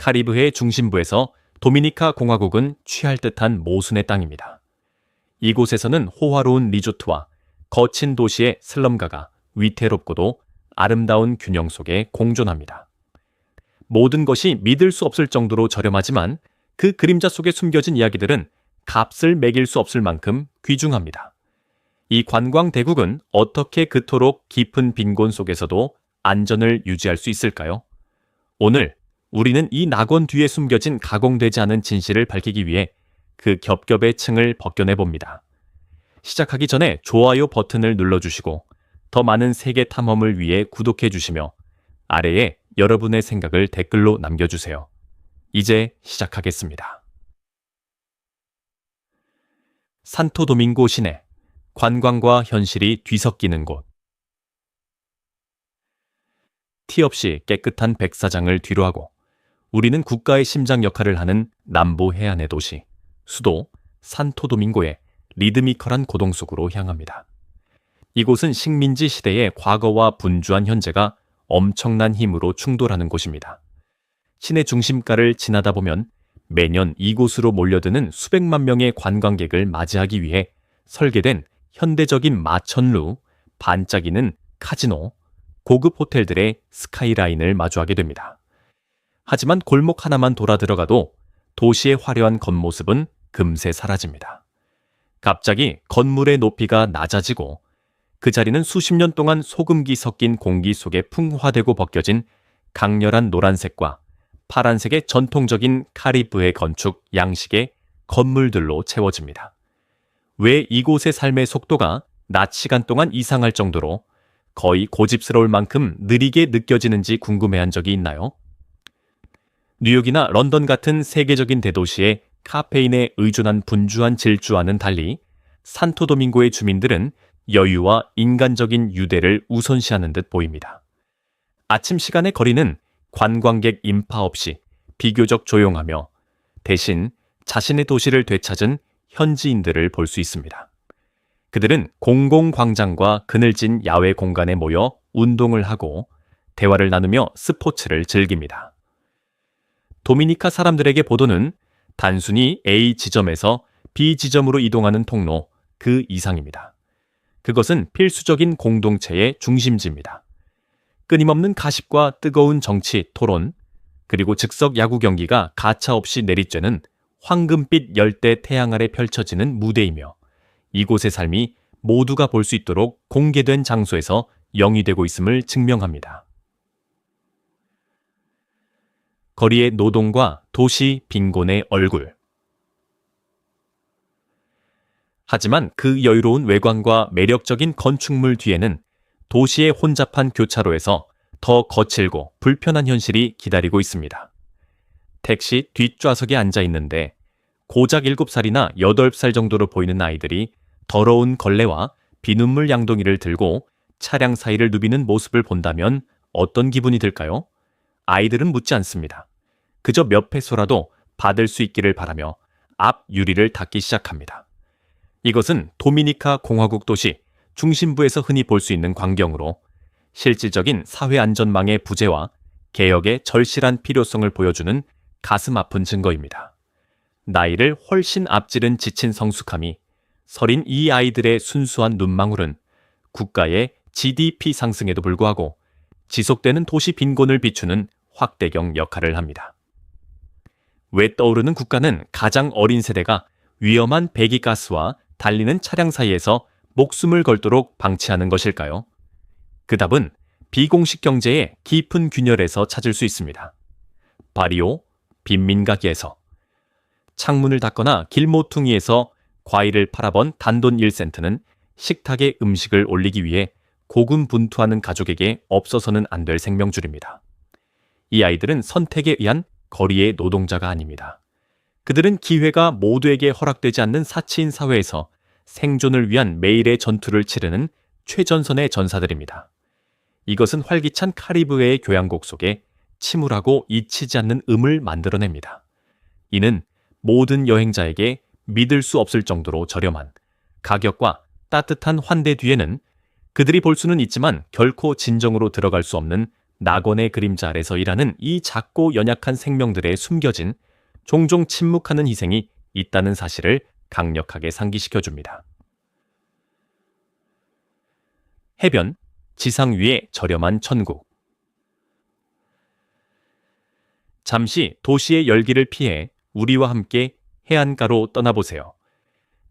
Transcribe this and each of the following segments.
카리브해 중심부에서 도미니카 공화국은 취할 듯한 모순의 땅입니다. 이곳에서는 호화로운 리조트와 거친 도시의 슬럼가가 위태롭고도 아름다운 균형 속에 공존합니다. 모든 것이 믿을 수 없을 정도로 저렴하지만 그 그림자 속에 숨겨진 이야기들은 값을 매길 수 없을 만큼 귀중합니다. 이 관광 대국은 어떻게 그토록 깊은 빈곤 속에서도 안전을 유지할 수 있을까요? 오늘 우리는 이 낙원 뒤에 숨겨진 가공되지 않은 진실을 밝히기 위해 그 겹겹의 층을 벗겨내 봅니다. 시작하기 전에 좋아요 버튼을 눌러주시고 더 많은 세계 탐험을 위해 구독해 주시며 아래에 여러분의 생각을 댓글로 남겨주세요. 이제 시작하겠습니다. 산토도밍고 시내, 관광과 현실이 뒤섞이는 곳. 티 없이 깨끗한 백사장을 뒤로하고 우리는 국가의 심장 역할을 하는 남부 해안의 도시, 수도 산토도밍고의 리드미컬한 고동 속으로 향합니다. 이곳은 식민지 시대의 과거와 분주한 현재가 엄청난 힘으로 충돌하는 곳입니다. 시내 중심가를 지나다 보면 매년 이곳으로 몰려드는 수백만 명의 관광객을 맞이하기 위해 설계된 현대적인 마천루, 반짝이는 카지노, 고급 호텔들의 스카이라인을 마주하게 됩니다. 하지만 골목 하나만 돌아 들어가도 도시의 화려한 겉모습은 금세 사라집니다. 갑자기 건물의 높이가 낮아지고 그 자리는 수십 년 동안 소금기 섞인 공기 속에 풍화되고 벗겨진 강렬한 노란색과 파란색의 전통적인 카리브해 건축 양식의 건물들로 채워집니다. 왜 이곳의 삶의 속도가 낮 시간 동안 이상할 정도로 거의 고집스러울 만큼 느리게 느껴지는지 궁금해한 적이 있나요? 뉴욕이나 런던 같은 세계적인 대도시의 카페인에 의존한 분주한 질주와는 달리 산토도밍고의 주민들은 여유와 인간적인 유대를 우선시하는 듯 보입니다. 아침 시간의 거리는 관광객 인파 없이 비교적 조용하며 대신 자신의 도시를 되찾은 현지인들을 볼 수 있습니다. 그들은 공공광장과 그늘진 야외 공간에 모여 운동을 하고 대화를 나누며 스포츠를 즐깁니다. 도미니카 사람들에게 보도는 단순히 A 지점에서 B 지점으로 이동하는 통로 그 이상입니다. 그것은 필수적인 공동체의 중심지입니다. 끊임없는 가십과 뜨거운 정치, 토론, 그리고 즉석 야구 경기가 가차없이 내리쬐는 황금빛 열대 태양 아래 펼쳐지는 무대이며 이곳의 삶이 모두가 볼 수 있도록 공개된 장소에서 영위되고 있음을 증명합니다. 거리의 노동과 도시 빈곤의 얼굴. 하지만 그 여유로운 외관과 매력적인 건축물 뒤에는 도시의 혼잡한 교차로에서 더 거칠고 불편한 현실이 기다리고 있습니다. 택시 뒷좌석에 앉아 있는데 고작 7살이나 8살 정도로 보이는 아이들이 더러운 걸레와 비눗물 양동이를 들고 차량 사이를 누비는 모습을 본다면 어떤 기분이 들까요? 아이들은 묻지 않습니다. 그저 몇 페소라도 받을 수 있기를 바라며 앞 유리를 닦기 시작합니다. 이것은 도미니카 공화국 도시 중심부에서 흔히 볼 수 있는 광경으로 실질적인 사회 안전망의 부재와 개혁의 절실한 필요성을 보여주는 가슴 아픈 증거입니다. 나이를 훨씬 앞지른 지친 성숙함이 서린 이 아이들의 순수한 눈망울은 국가의 GDP 상승에도 불구하고 지속되는 도시 빈곤을 비추는 확대경 역할을 합니다. 왜 떠오르는 국가는 가장 어린 세대가 위험한 배기가스와 달리는 차량 사이에서 목숨을 걸도록 방치하는 것일까요? 그 답은 비공식 경제의 깊은 균열에서 찾을 수 있습니다. 바리오 빈민가기에서 창문을 닫거나 길모퉁이에서 과일을 팔아본 단돈 1센트는 식탁에 음식을 올리기 위해 고군분투하는 가족에게 없어서는 안 될 생명줄입니다. 이 아이들은 선택에 의한 거리의 노동자가 아닙니다. 그들은 기회가 모두에게 허락되지 않는 사치인 사회에서 생존을 위한 매일의 전투를 치르는 최전선의 전사들입니다. 이것은 활기찬 카리브해의 교향곡 속에 침울하고 잊히지 않는 음을 만들어냅니다. 이는 모든 여행자에게 믿을 수 없을 정도로 저렴한 가격과 따뜻한 환대 뒤에는 그들이 볼 수는 있지만 결코 진정으로 들어갈 수 없는 낙원의 그림자 아래서 일하는 이 작고 연약한 생명들의 숨겨진 종종 침묵하는 희생이 있다는 사실을 강력하게 상기시켜줍니다. 해변, 지상 위의 저렴한 천국. 잠시 도시의 열기를 피해 우리와 함께 해안가로 떠나보세요.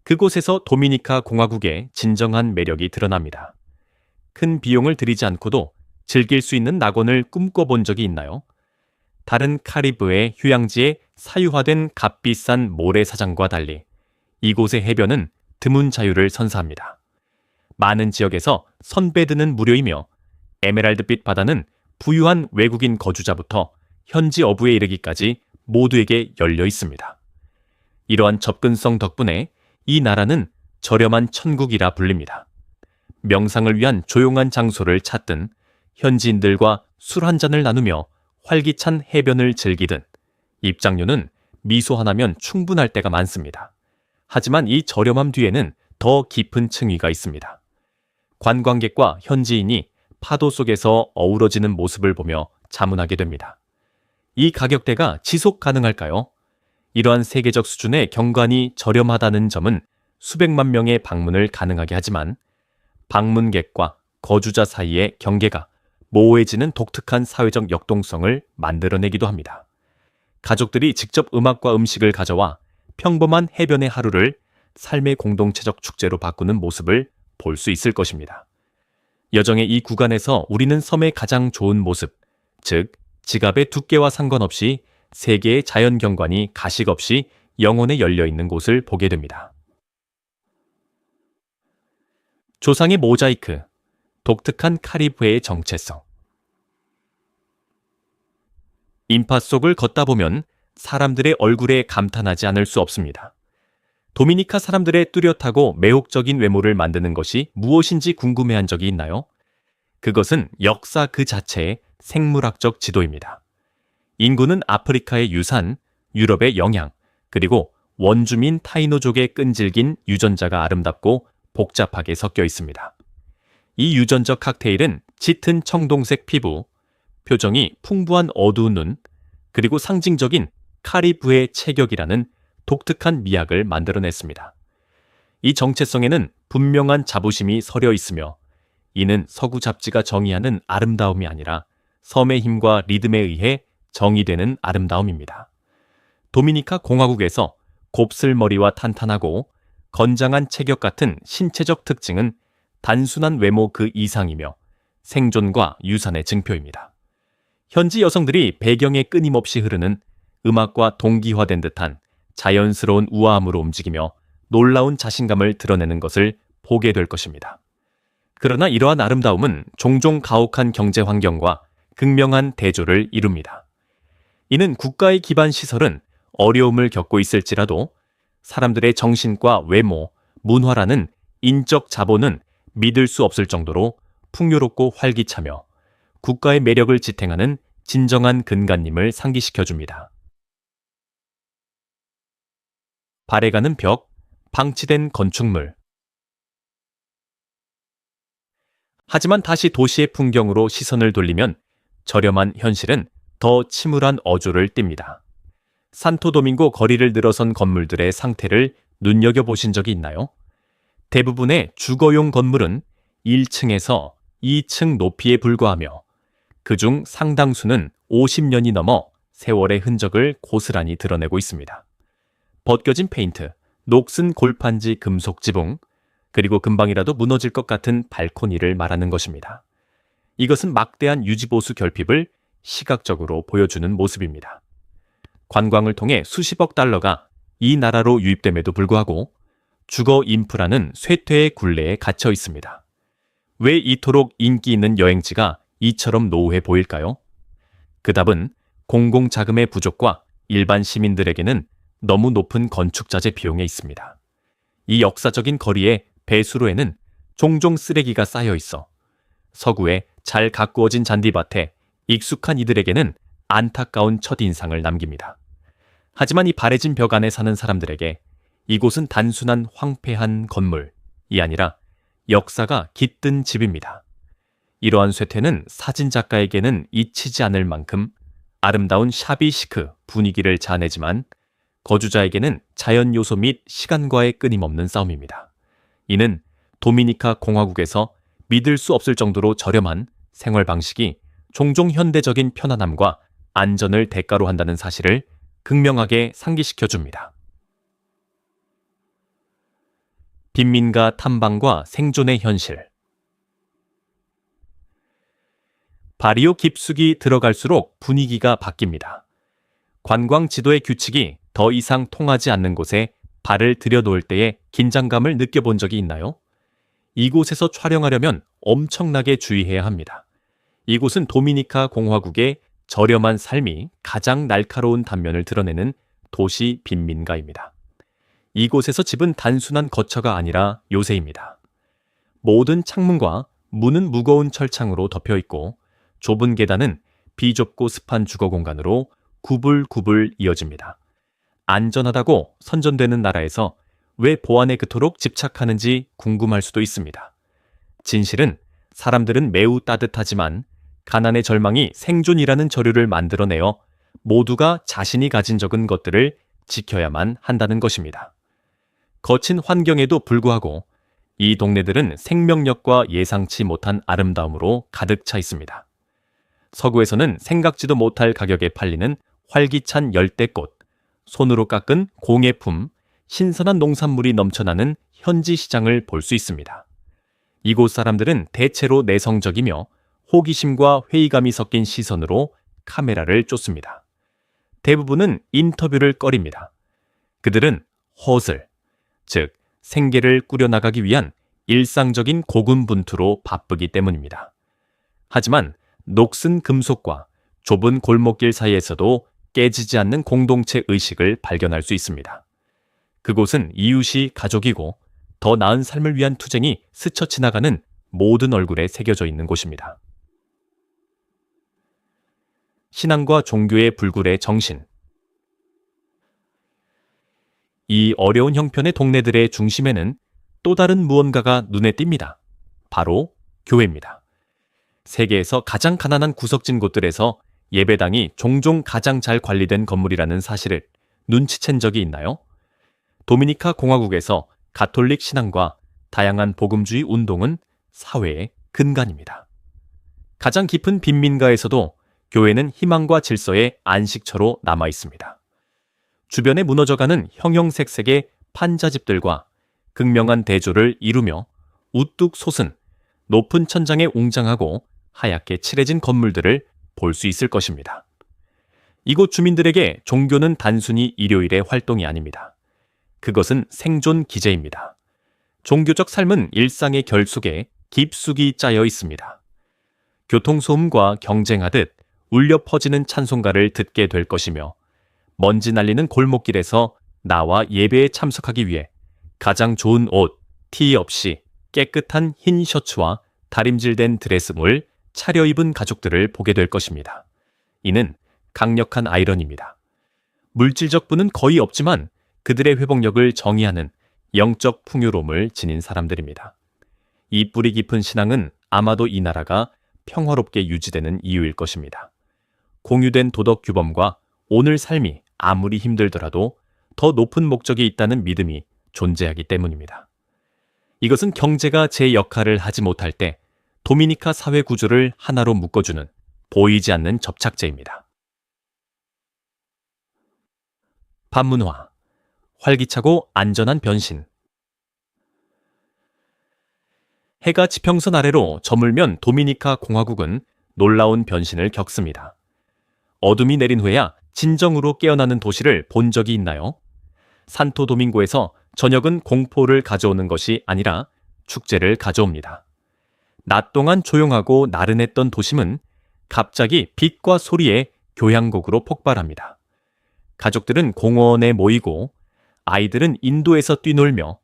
그곳에서 도미니카 공화국의 진정한 매력이 드러납니다. 큰 비용을 들이지 않고도 즐길 수 있는 낙원을 꿈꿔본 적이 있나요? 다른 카리브해 휴양지의 사유화된 값비싼 모래사장과 달리 이곳의 해변은 드문 자유를 선사합니다. 많은 지역에서 선배드는 무료이며 에메랄드빛 바다는 부유한 외국인 거주자부터 현지 어부에 이르기까지 모두에게 열려 있습니다. 이러한 접근성 덕분에 이 나라는 저렴한 천국이라 불립니다. 명상을 위한 조용한 장소를 찾든 현지인들과 술 한잔을 나누며 활기찬 해변을 즐기든 입장료는 미소 하나면 충분할 때가 많습니다. 하지만 이 저렴함 뒤에는 더 깊은 층위가 있습니다. 관광객과 현지인이 파도 속에서 어우러지는 모습을 보며 자문하게 됩니다. 이 가격대가 지속 가능할까요? 이러한 세계적 수준의 경관이 저렴하다는 점은 수백만 명의 방문을 가능하게 하지만 방문객과 거주자 사이의 경계가 모호해지는 독특한 사회적 역동성을 만들어내기도 합니다. 가족들이 직접 음악과 음식을 가져와 평범한 해변의 하루를 삶의 공동체적 축제로 바꾸는 모습을 볼 수 있을 것입니다. 여정의 이 구간에서 우리는 섬의 가장 좋은 모습, 즉 지갑의 두께와 상관없이 세계의 자연 경관이 가식 없이 영혼에 열려있는 곳을 보게 됩니다. 조상의 모자이크, 독특한 카리브해의 정체성. 인파 속을 걷다 보면 사람들의 얼굴에 감탄하지 않을 수 없습니다. 도미니카 사람들의 뚜렷하고 매혹적인 외모를 만드는 것이 무엇인지 궁금해한 적이 있나요? 그것은 역사 그 자체의 생물학적 지도입니다. 인구는 아프리카의 유산, 유럽의 영향, 그리고 원주민 타이노족의 끈질긴 유전자가 아름답고 복잡하게 섞여 있습니다. 이 유전적 칵테일은 짙은 청동색 피부, 표정이 풍부한 어두운 눈, 그리고 상징적인 카리브해 체격이라는 독특한 미학을 만들어냈습니다. 이 정체성에는 분명한 자부심이 서려 있으며 이는 서구 잡지가 정의하는 아름다움이 아니라 섬의 힘과 리듬에 의해 정의되는 아름다움입니다. 도미니카 공화국에서 곱슬머리와 탄탄하고 건장한 체격 같은 신체적 특징은 단순한 외모 그 이상이며 생존과 유산의 증표입니다. 현지 여성들이 배경에 끊임없이 흐르는 음악과 동기화된 듯한 자연스러운 우아함으로 움직이며 놀라운 자신감을 드러내는 것을 보게 될 것입니다. 그러나 이러한 아름다움은 종종 가혹한 경제 환경과 극명한 대조를 이룹니다. 이는 국가의 기반 시설은 어려움을 겪고 있을지라도 사람들의 정신과 외모, 문화라는 인적 자본은 믿을 수 없을 정도로 풍요롭고 활기차며 국가의 매력을 지탱하는 진정한 근간님을 상기시켜줍니다. 발해가는 벽, 방치된 건축물. 하지만 다시 도시의 풍경으로 시선을 돌리면 저렴한 현실은 더 침울한 어조를 띱니다. 산토도밍고 거리를 늘어선 건물들의 상태를 눈여겨보신 적이 있나요? 대부분의 주거용 건물은 1층에서 2층 높이에 불과하며 그중 상당수는 50년이 넘어 세월의 흔적을 고스란히 드러내고 있습니다. 벗겨진 페인트, 녹슨 골판지 금속 지붕, 그리고 금방이라도 무너질 것 같은 발코니를 말하는 것입니다. 이것은 막대한 유지보수 결핍을 시각적으로 보여주는 모습입니다. 관광을 통해 수십억 달러가 이 나라로 유입됨에도 불구하고 주거 인프라는 쇠퇴의 굴레에 갇혀 있습니다. 왜 이토록 인기 있는 여행지가 이처럼 노후해 보일까요? 그 답은 공공자금의 부족과 일반 시민들에게는 너무 높은 건축자재 비용에 있습니다. 이 역사적인 거리의 배수로에는 종종 쓰레기가 쌓여 있어 서구의 잘 가꾸어진 잔디밭에 익숙한 이들에게는 안타까운 첫인상을 남깁니다. 하지만 이 바래진 벽 안에 사는 사람들에게 이곳은 단순한 황폐한 건물이 아니라 역사가 깃든 집입니다. 이러한 쇠퇴는 사진작가에게는 잊히지 않을 만큼 아름다운 샤비시크 분위기를 자아내지만 거주자에게는 자연 요소 및 시간과의 끊임없는 싸움입니다. 이는 도미니카 공화국에서 믿을 수 없을 정도로 저렴한 생활 방식이 종종 현대적인 편안함과 안전을 대가로 한다는 사실을 극명하게 상기시켜 줍니다. 빈민가 탐방과 생존의 현실. 바리오 깊숙이 들어갈수록 분위기가 바뀝니다. 관광 지도의 규칙이 더 이상 통하지 않는 곳에 발을 들여놓을 때의 긴장감을 느껴본 적이 있나요? 이곳에서 촬영하려면 엄청나게 주의해야 합니다. 이곳은 도미니카 공화국의 저렴한 삶이 가장 날카로운 단면을 드러내는 도시 빈민가입니다. 이곳에서 집은 단순한 거처가 아니라 요새입니다. 모든 창문과 문은 무거운 철창으로 덮여 있고 좁은 계단은 비좁고 습한 주거 공간으로 구불구불 이어집니다. 안전하다고 선전되는 나라에서 왜 보안에 그토록 집착하는지 궁금할 수도 있습니다. 진실은 사람들은 매우 따뜻하지만 가난의 절망이 생존이라는 저류를 만들어내어 모두가 자신이 가진 적은 것들을 지켜야만 한다는 것입니다. 거친 환경에도 불구하고 이 동네들은 생명력과 예상치 못한 아름다움으로 가득 차 있습니다. 서구에서는 생각지도 못할 가격에 팔리는 활기찬 열대꽃, 손으로 깎은 공예품, 신선한 농산물이 넘쳐나는 현지 시장을 볼 수 있습니다. 이곳 사람들은 대체로 내성적이며 호기심과 회의감이 섞인 시선으로 카메라를 쫓습니다. 대부분은 인터뷰를 꺼립니다. 그들은 허슬, 즉 생계를 꾸려나가기 위한 일상적인 고군분투로 바쁘기 때문입니다. 하지만 녹슨 금속과 좁은 골목길 사이에서도 깨지지 않는 공동체 의식을 발견할 수 있습니다. 그곳은 이웃이 가족이고 더 나은 삶을 위한 투쟁이 스쳐 지나가는 모든 얼굴에 새겨져 있는 곳입니다. 신앙과 종교의 불굴의 정신. 이 어려운 형편의 동네들의 중심에는 또 다른 무언가가 눈에 띕니다. 바로 교회입니다. 세계에서 가장 가난한 구석진 곳들에서 예배당이 종종 가장 잘 관리된 건물이라는 사실을 눈치챈 적이 있나요? 도미니카 공화국에서 가톨릭 신앙과 다양한 복음주의 운동은 사회의 근간입니다. 가장 깊은 빈민가에서도 교회는 희망과 질서의 안식처로 남아 있습니다. 주변에 무너져가는 형형색색의 판자집들과 극명한 대조를 이루며 우뚝 솟은 높은 천장에 웅장하고 하얗게 칠해진 건물들을 볼 수 있을 것입니다. 이곳 주민들에게 종교는 단순히 일요일의 활동이 아닙니다. 그것은 생존 기제입니다. 종교적 삶은 일상의 결 속에 깊숙이 짜여 있습니다. 교통소음과 경쟁하듯 울려 퍼지는 찬송가를 듣게 될 것이며 먼지 날리는 골목길에서 나와 예배에 참석하기 위해 가장 좋은 옷, 티 없이 깨끗한 흰 셔츠와 다림질된 드레스를 차려입은 가족들을 보게 될 것입니다. 이는 강력한 아이러니입니다. 물질적 부는 거의 없지만 그들의 회복력을 정의하는 영적 풍요로움을 지닌 사람들입니다. 이 뿌리 깊은 신앙은 아마도 이 나라가 평화롭게 유지되는 이유일 것입니다. 공유된 도덕 규범과 오늘 삶이 아무리 힘들더라도 더 높은 목적이 있다는 믿음이 존재하기 때문입니다. 이것은 경제가 제 역할을 하지 못할 때 도미니카 사회 구조를 하나로 묶어주는 보이지 않는 접착제입니다. 반문화, 활기차고 안전한 변신. 해가 지평선 아래로 저물면 도미니카 공화국은 놀라운 변신을 겪습니다. 어둠이 내린 후에야 진정으로 깨어나는 도시를 본 적이 있나요? 산토 도밍고에서 저녁은 공포를 가져오는 것이 아니라 축제를 가져옵니다. 낮 동안 조용하고 나른했던 도심은 갑자기 빛과 소리의 교향곡으로 폭발합니다. 가족들은 공원에 모이고 아이들은 인도에서 뛰놀며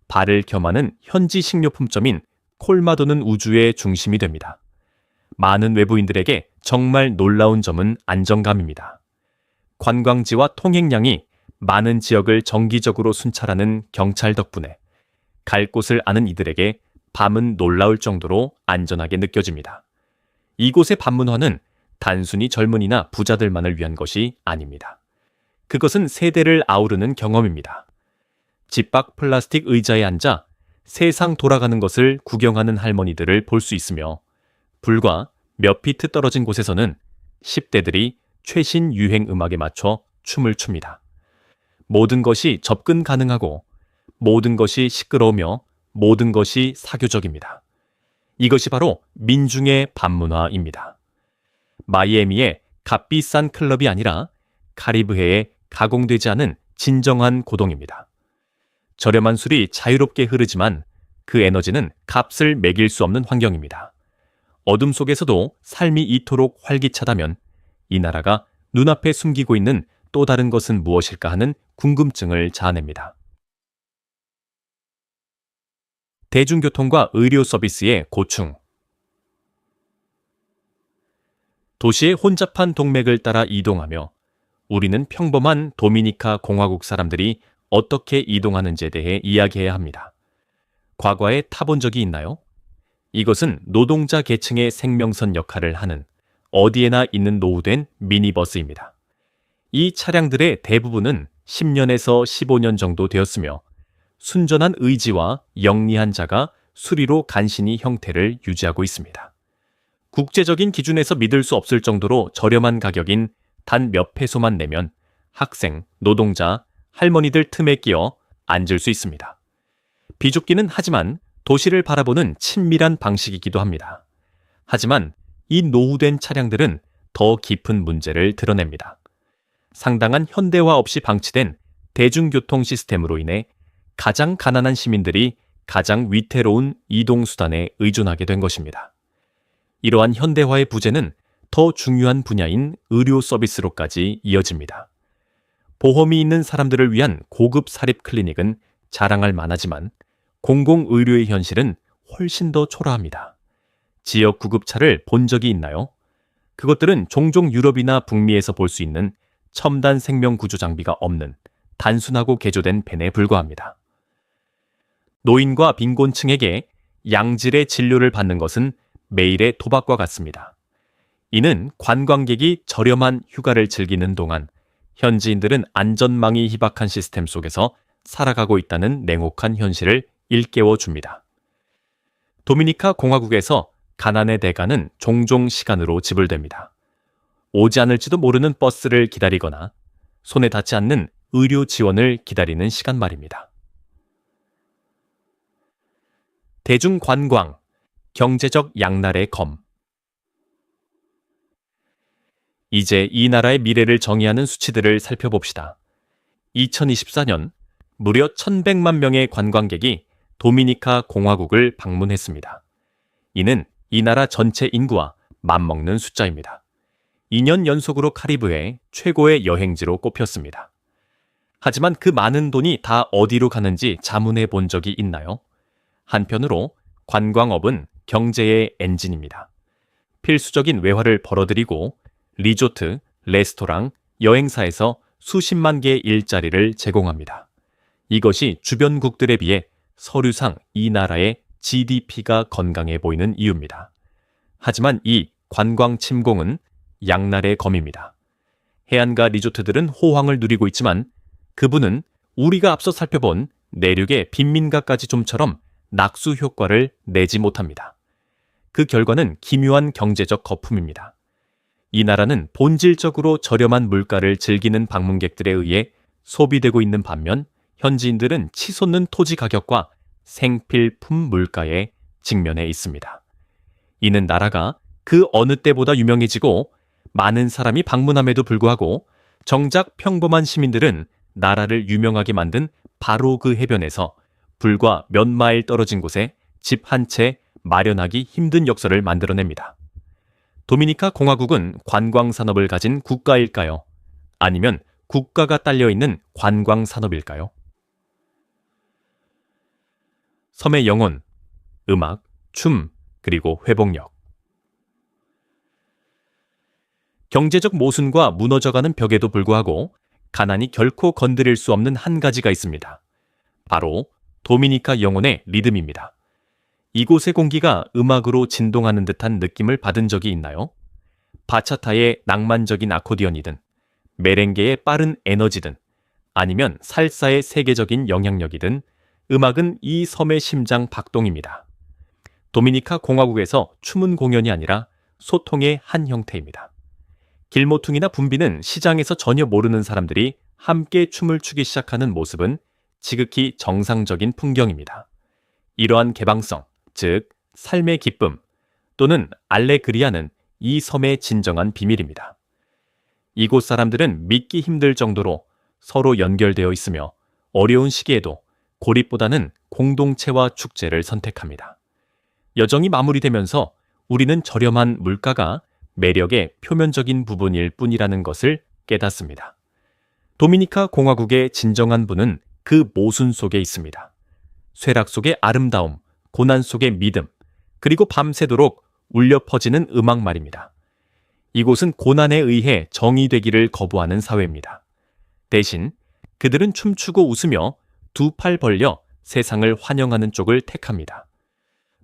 발을 겸하는 현지 식료품점인 콜마도는 우주의 중심이 됩니다. 많은 외부인들에게 정말 놀라운 점은 안정감입니다. 관광지와 통행량이 많은 지역을 정기적으로 순찰하는 경찰 덕분에 갈 곳을 아는 이들에게 밤은 놀라울 정도로 안전하게 느껴집니다. 이곳의 반문화는 단순히 젊은이나 부자들만을 위한 것이 아닙니다. 그것은 세대를 아우르는 경험입니다. 집 밖 플라스틱 의자에 앉아 세상 돌아가는 것을 구경하는 할머니들을 볼 수 있으며, 불과 몇 피트 떨어진 곳에서는 10대들이 최신 유행 음악에 맞춰 춤을 춥니다. 모든 것이 접근 가능하고 모든 것이 시끄러우며 모든 것이 사교적입니다. 이것이 바로 민중의 반문화입니다. 마이애미의 값비싼 클럽이 아니라 카리브해의 가공되지 않은 진정한 고동입니다. 저렴한 술이 자유롭게 흐르지만 그 에너지는 값을 매길 수 없는 환경입니다. 어둠 속에서도 삶이 이토록 활기차다면 이 나라가 눈앞에 숨기고 있는 또 다른 것은 무엇일까 하는 궁금증을 자아냅니다. 대중교통과 의료 서비스의 고충. 도시의 혼잡한 동맥을 따라 이동하며 우리는 평범한 도미니카 공화국 사람들이 어떻게 이동하는지에 대해 이야기해야 합니다. 과거에 타본 적이 있나요? 이것은 노동자 계층의 생명선 역할을 하는 어디에나 있는 노후된 미니버스입니다. 이 차량들의 대부분은 10년에서 15년 정도 되었으며 순전한 의지와 영리한 자가 수리로 간신히 형태를 유지하고 있습니다. 국제적인 기준에서 믿을 수 없을 정도로 저렴한 가격인 단 몇 페소만 내면 학생, 노동자, 할머니들 틈에 끼어 앉을 수 있습니다. 비좁기는 하지만 도시를 바라보는 친밀한 방식이기도 합니다. 하지만 이 노후된 차량들은 더 깊은 문제를 드러냅니다. 상당한 현대화 없이 방치된 대중교통 시스템으로 인해 가장 가난한 시민들이 가장 위태로운 이동수단에 의존하게 된 것입니다. 이러한 현대화의 부재는 더 중요한 분야인 의료 서비스로까지 이어집니다. 보험이 있는 사람들을 위한 고급 사립 클리닉은 자랑할 만하지만 공공의료의 현실은 훨씬 더 초라합니다. 지역 구급차를 본 적이 있나요? 그것들은 종종 유럽이나 북미에서 볼 수 있는 첨단 생명 구조 장비가 없는 단순하고 개조된 벤에 불과합니다. 노인과 빈곤층에게 양질의 진료를 받는 것은 매일의 도박과 같습니다. 이는 관광객이 저렴한 휴가를 즐기는 동안 현지인들은 안전망이 희박한 시스템 속에서 살아가고 있다는 냉혹한 현실을 일깨워 줍니다. 도미니카 공화국에서 가난의 대가는 종종 시간으로 지불됩니다. 오지 않을지도 모르는 버스를 기다리거나 손에 닿지 않는 의료 지원을 기다리는 시간 말입니다. 대중관광, 경제적 양날의 검. 이제 이 나라의 미래를 정의하는 수치들을 살펴봅시다. 2024년 무려 1,100만 명의 관광객이 도미니카 공화국을 방문했습니다. 이는 이 나라 전체 인구와 맞먹는 숫자입니다. 2년 연속으로 카리브해 최고의 여행지로 꼽혔습니다. 하지만 그 많은 돈이 다 어디로 가는지 자문해 본 적이 있나요? 한편으로 관광업은 경제의 엔진입니다. 필수적인 외화를 벌어들이고 리조트, 레스토랑, 여행사에서 수십만 개의 일자리를 제공합니다. 이것이 주변국들에 비해 서류상 이 나라의 GDP가 건강해 보이는 이유입니다. 하지만 이 관광 침공은 양날의 검입니다. 해안가 리조트들은 호황을 누리고 있지만 그분은 우리가 앞서 살펴본 내륙의 빈민가까지 좀처럼 낙수 효과를 내지 못합니다. 그 결과는 기묘한 경제적 거품입니다. 이 나라는 본질적으로 저렴한 물가를 즐기는 방문객들에 의해 소비되고 있는 반면 현지인들은 치솟는 토지 가격과 생필품 물가에 직면해 있습니다. 이는 나라가 그 어느 때보다 유명해지고 많은 사람이 방문함에도 불구하고 정작 평범한 시민들은 나라를 유명하게 만든 바로 그 해변에서 불과 몇 마일 떨어진 곳에 집 한 채 마련하기 힘든 역사를 만들어냅니다. 도미니카 공화국은 관광 산업을 가진 국가일까요? 아니면 국가가 딸려있는 관광 산업일까요? 섬의 영혼, 음악, 춤, 그리고 회복력. 경제적 모순과 무너져가는 벽에도 불구하고 가난이 결코 건드릴 수 없는 한 가지가 있습니다. 바로 도미니카 영혼의 리듬입니다. 이곳의 공기가 음악으로 진동하는 듯한 느낌을 받은 적이 있나요? 바차타의 낭만적인 아코디언이든, 메렝게의 빠른 에너지든, 아니면 살사의 세계적인 영향력이든, 음악은 이 섬의 심장 박동입니다. 도미니카 공화국에서 춤은 공연이 아니라 소통의 한 형태입니다. 길모퉁이나 붐비는 시장에서 전혀 모르는 사람들이 함께 춤을 추기 시작하는 모습은 지극히 정상적인 풍경입니다. 이러한 개방성, 즉 삶의 기쁨 또는 알레그리아는 이 섬의 진정한 비밀입니다. 이곳 사람들은 믿기 힘들 정도로 서로 연결되어 있으며 어려운 시기에도 고립보다는 공동체와 축제를 선택합니다. 여정이 마무리되면서 우리는 저렴한 물가가 매력의 표면적인 부분일 뿐이라는 것을 깨닫습니다. 도미니카 공화국의 진정한 분은 그 모순 속에 있습니다. 쇠락 속의 아름다움, 고난 속의 믿음, 그리고 밤새도록 울려 퍼지는 음악 말입니다. 이곳은 고난에 의해 정의되기를 거부하는 사회입니다. 대신 그들은 춤추고 웃으며 두 팔 벌려 세상을 환영하는 쪽을 택합니다.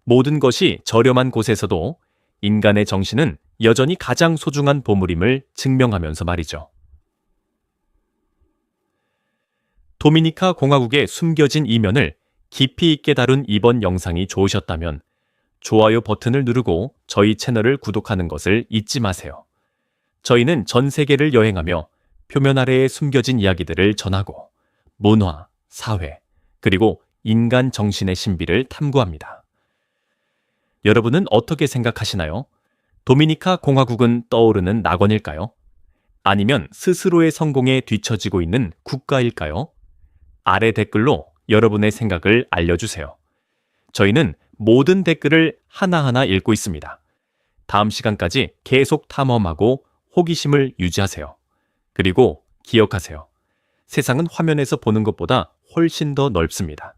모든 것이 저렴한 곳에서도 인간의 정신은 여전히 가장 소중한 보물임을 증명하면서 말이죠. 도미니카 공화국의 숨겨진 이면을 깊이 있게 다룬 이번 영상이 좋으셨다면 좋아요 버튼을 누르고 저희 채널을 구독하는 것을 잊지 마세요. 저희는 전 세계를 여행하며 표면 아래에 숨겨진 이야기들을 전하고 문화, 사회, 그리고 인간 정신의 신비를 탐구합니다. 여러분은 어떻게 생각하시나요? 도미니카 공화국은 떠오르는 낙원일까요? 아니면 스스로의 성공에 뒤처지고 있는 국가일까요? 아래 댓글로 여러분의 생각을 알려주세요. 저희는 모든 댓글을 하나하나 읽고 있습니다. 다음 시간까지 계속 탐험하고 호기심을 유지하세요. 그리고 기억하세요. 세상은 화면에서 보는 것보다 훨씬 더 넓습니다.